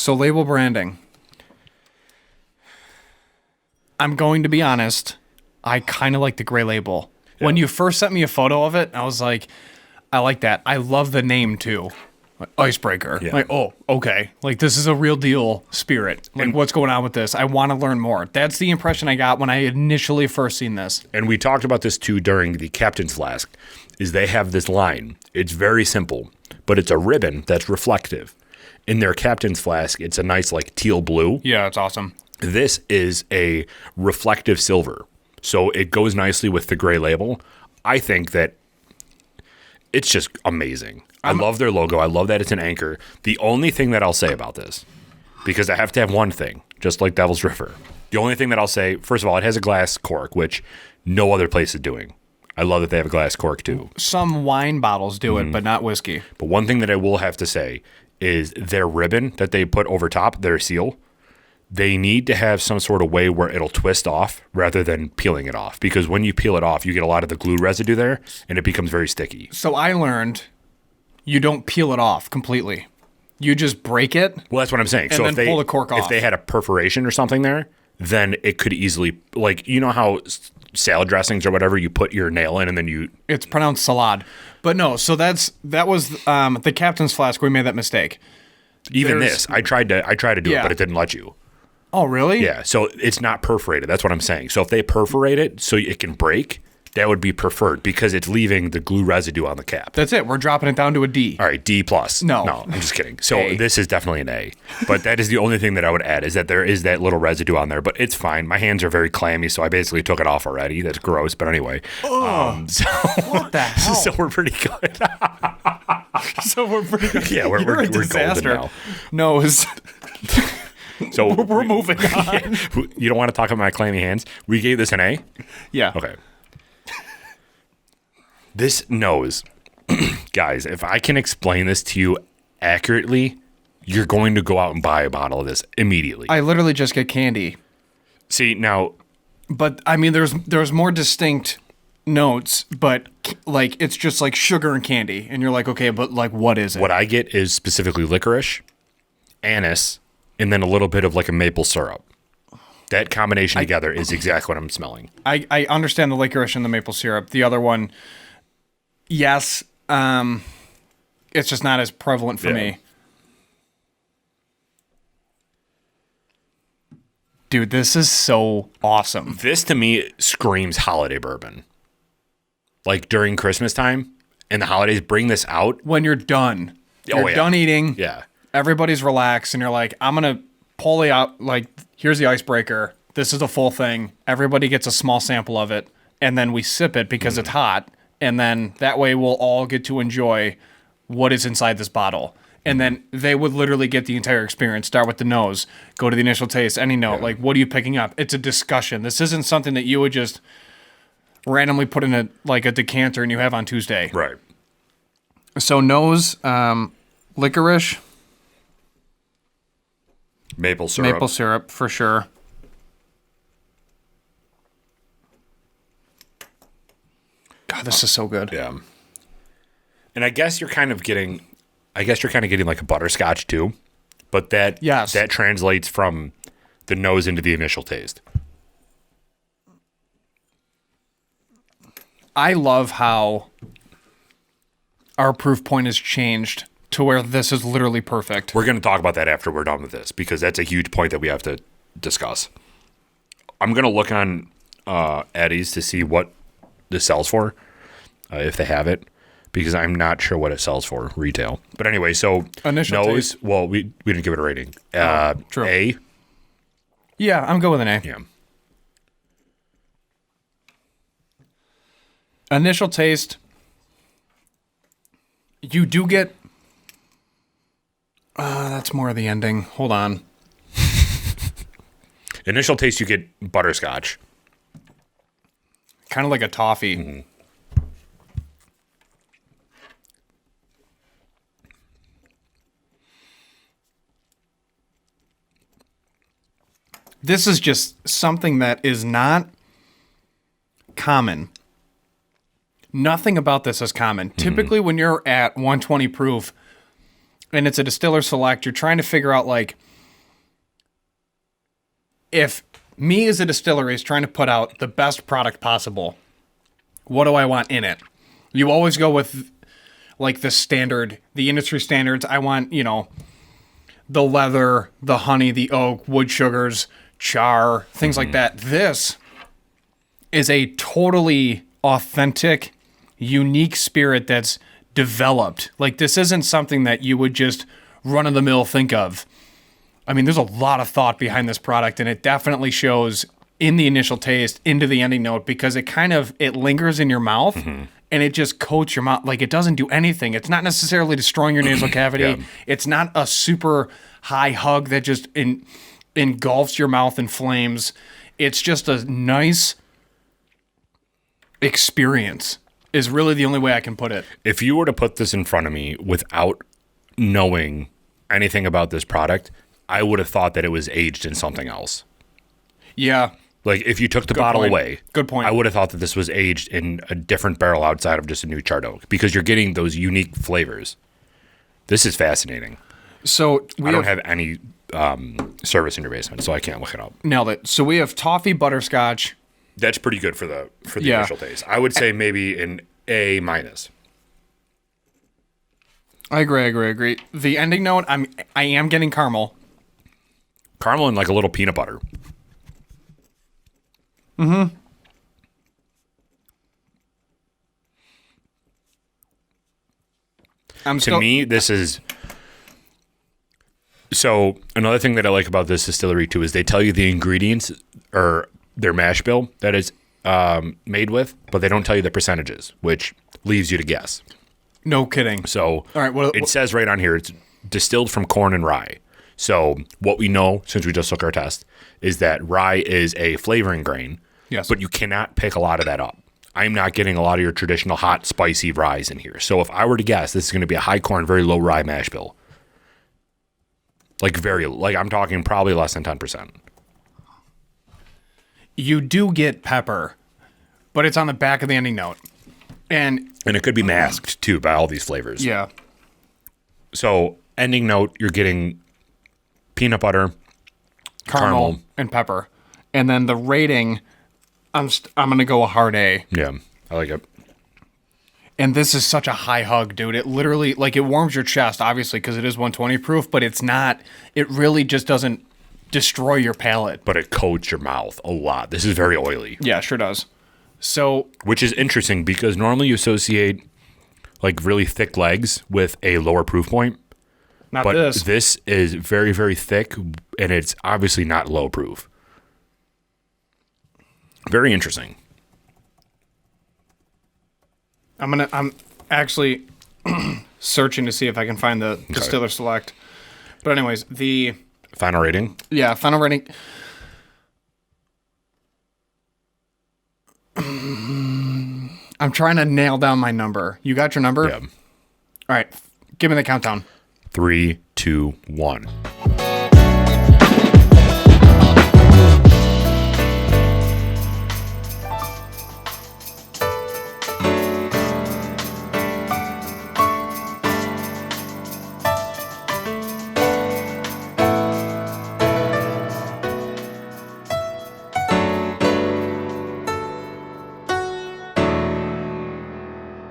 So label branding. I'm going to be honest. I kind of like the gray label. Yeah. When you first sent me a photo of it, I was like, I like that. I love the name too. Like, Icebreaker. Yeah. Like, oh, okay. Like, this is a real deal spirit. Like, what's going on with this? I want to learn more. That's the impression I got when I initially first seen this. And we talked about this too during the Captain's Flask, is they have this line. It's very simple, but it's a ribbon that's reflective. In their Captain's Flask, it's a nice, like, teal blue. Yeah, it's awesome. This is a reflective silver. So it goes nicely with the gray label. I think that it's just amazing. I love their logo. I love that it's an anchor. The only thing that I'll say about this, because I have to have one thing, just like Devil's River. The only thing that I'll say, first of all, it has a glass cork, which no other place is doing. I love that they have a glass cork too. Some wine bottles do it, but not whiskey. But one thing that I will have to say is their ribbon that they put over top, their seal, they need to have some sort of way where it'll twist off rather than peeling it off. Because when you peel it off, you get a lot of the glue residue there, and it becomes very sticky. So I learned you don't peel it off completely. You just break it. Well, that's what I'm saying. And so then pull the cork off. If they had a perforation or something there, then it could easily, like, you know how salad dressings or whatever, you put your nail in and then you... It's pronounced salad. But no, so that was the Captain's Flask. We made that mistake. Even this, I tried to do it, but it didn't let you. Oh, really? Yeah, so it's not perforated. That's what I'm saying. So if they perforate it so it can break, that would be preferred because it's leaving the glue residue on the cap. That's it. We're dropping it down to a D. All right, D+. No, I'm just kidding. So A. This is definitely an A. But that is the only thing that I would add is that there is that little residue on there. But it's fine. My hands are very clammy, so I basically took it off already. That's gross. But anyway. What the hell? So we're pretty good. So we're pretty good. Yeah, we're golden now. No, it's... So we're moving on. You don't want to talk about my clammy hands? We gave this an A? Yeah. Okay. This nose, guys, if I can explain this to you accurately, you're going to go out and buy a bottle of this immediately. I literally just get candy. See, now... But, I mean, there's more distinct notes, but, like, it's just like sugar and candy. And you're like, okay, but, like, what is it? What I get is specifically licorice, anise, and then a little bit of, like, a maple syrup. That combination together is exactly what I'm smelling. I understand the licorice and the maple syrup. The other one, yes, it's just not as prevalent for me. Dude, this is so awesome. This, to me, screams holiday bourbon. Like, during Christmas time and the holidays, bring this out. When you're done. You're done eating. Yeah. Everybody's relaxed, and you're like, I'm going to pull it out, like, here's the icebreaker. This is the full thing. Everybody gets a small sample of it, and then we sip it because it's hot, and then that way we'll all get to enjoy what is inside this bottle. And then they would literally get the entire experience. Start with the nose, go to the initial taste, any note. Like, what are you picking up? It's a discussion. This isn't something that you would just randomly put in a decanter and you have on Tuesday. Right. So nose, licorice. Maple syrup. Maple syrup, for sure. God, this is so good. Yeah. And I guess you're kind of getting like a butterscotch too. But that translates from the nose into the initial taste. I love how our proof point has changed to where this is literally perfect. We're going to talk about that after we're done with this because that's a huge point that we have to discuss. I'm going to look on Eddie's to see what this sells for, if they have it, because I'm not sure what it sells for retail. But anyway, so initial nose, taste. well, we didn't give it a rating. True. A. Yeah, I'm good with an A. Yeah. Initial taste, you do get... that's more of the ending. Hold on. Initial taste, you get butterscotch. Kind of like a toffee. Mm-hmm. This is just something that is not common. Nothing about this is common. Typically, when you're at 120 proof and it's a distiller select, you're trying to figure out, like, if me as a distillery is trying to put out the best product possible, what do I want in it? You always go with like the standard, the industry standards. I want, the leather, the honey, the oak, wood sugars, char, things like that. This is a totally authentic, unique spirit that's developed. Like, this isn't something that you would just run-of-the-mill think of. I mean, there's a lot of thought behind this product, and it definitely shows in the initial taste, into the ending note, because it lingers in your mouth, and it just coats your mouth. Like, it doesn't do anything. It's not necessarily destroying your nasal cavity. Yeah. It's not a super high hug that just engulfs your mouth in flames. It's just a nice experience, is really the only way I can put it. If you were to put this in front of me without knowing anything about this product, I would have thought that it was aged in something else. Yeah. Like, if you took the bottle away, Good point. I would have thought that this was aged in a different barrel outside of just a new charred oak, because you're getting those unique flavors. This is fascinating. So I don't have any service in your basement, so I can't look it up. Nailed it. So we have toffee butterscotch. That's pretty good for the Yeah. initial taste. I would say maybe an A minus. I agree. The ending note, I am getting caramel. Caramel and like a little peanut butter. Mm-hmm. To me, this is... So, another thing that I like about this distillery, too, is they tell you the ingredients or their mash bill that it's made with, but they don't tell you the percentages, which leaves you to guess. No kidding. So, all right, it says right on here, it's distilled from corn and rye. So, what we know, since we just took our test, is that rye is a flavoring grain, yes, but you cannot pick a lot of that up. I'm not getting a lot of your traditional hot, spicy ryes in here. So, if I were to guess, this is going to be a high corn, very low rye mash bill. I'm talking probably less than 10%. You do get pepper, but it's on the back of the ending note. And it could be masked, too, by all these flavors. Yeah. So, ending note, you're getting peanut butter, caramel, and pepper. And then the rating, I'm going to go a hard A. Yeah, I like it. And this is such a high hug, dude. It literally, like, it warms your chest, obviously, because it is 120 proof, but it really just doesn't destroy your palate. But it coats your mouth a lot. This is very oily. Yeah, sure does. So, which is interesting, because normally you associate, like, really thick legs with a lower proof point. But this is very, very thick, and it's obviously not low proof. Very interesting. I'm actually searching to see if I can find the Distiller Select. But anyways, the final rating. Yeah, final rating. I'm trying to nail down my number. You got your number? Yeah. All right. Give me the countdown. 3, 2, 1.